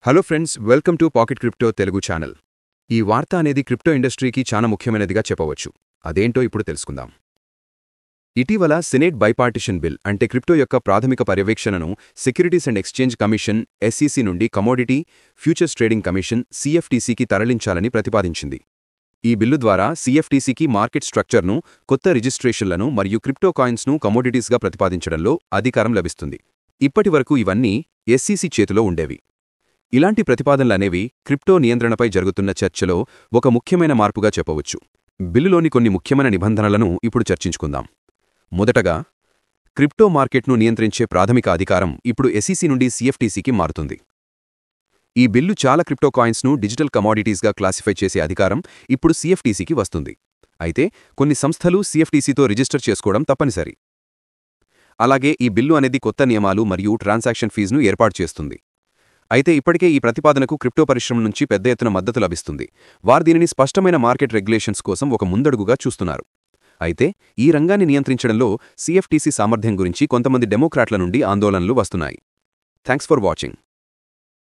Hello friends, welcome to pocket crypto Telugu channel. ఈ వార్త అనేది క్రిప్టో ఇండస్ట్రీకి చాలా ముఖ్యమైనదిగా చెప్పవచ్చు. అదేంటో ఇప్పుడు తెలుసుకుందాం. ఇటీవల సెనేట్ బైపార్టిషన్ బిల్ అంటే క్రిప్టో యొక్క ప్రాథమిక పర్యవేక్షణను securities and exchange commission SEC నుండి కమోడిటీ ఫ్యూచర్స్ ట్రేడింగ్ కమిషన్ CFTCకి తరలించాలని ప్రతిపాదించింది. ఈ బిల్లు ద్వారా CFTCకి మార్కెట్ స్ట్రక్చర్ను, కొత్త రిజిస్ట్రేషన్లను మరియు క్రిప్టో కాయిన్స్ను కమోడిటీస్గా ప్రతిపాదించడంలో అధికారం లభిస్తుంది. ఇప్పటివరకు ఇవన్నీ SEC చేతిలో ఉండేవి. ఇలాంటి ప్రతిపాదనలనేవి క్రిప్టో నియంత్రణపై జరుగుతున్న చర్చలో ఒక ముఖ్యమైన మార్పుగా చెప్పవచ్చు. బిల్లులోని కొన్ని ముఖ్యమైన నిబంధనలను ఇప్పుడు చర్చించుకుందాం. మొదటగా, క్రిప్టో మార్కెట్ను నియంత్రించే ప్రాథమిక అధికారం ఇప్పుడు SEC నుండి CFTCకి మారుతుంది. ఈ బిల్లు చాలా క్రిప్టో కాయిన్స్ను డిజిటల్ కమోడిటీస్గా క్లాసిఫై చేసే అధికారం ఇప్పుడు CFTCకి వస్తుంది. అయితే కొన్ని సంస్థలు CFTCతో రిజిస్టర్ చేసుకోవడం తప్పనిసరి. అలాగే ఈ బిల్లు అనేది కొత్త నియమాలు మరియు ట్రాన్సాక్షన్ ఫీజును ఏర్పాటు చేస్తుంది. అయితే ఇప్పటికే ఈ ప్రతిపాదనకు క్రిప్టో పరిశ్రమ నుంచి పెద్ద ఎత్తున మద్దతు లభిస్తుంది. వారు దీనిని స్పష్టమైన మార్కెట్ రెగ్యులేషన్స్ కోసం ఒక ముందడుగుగా చూస్తున్నారు. అయితే ఈ రంగాన్ని నియంత్రించడంలో CFTC సామర్థ్యం గురించి కొంతమంది డెమోక్రాట్ల నుండి ఆందోళనలు వస్తున్నాయి. Thanks for watching.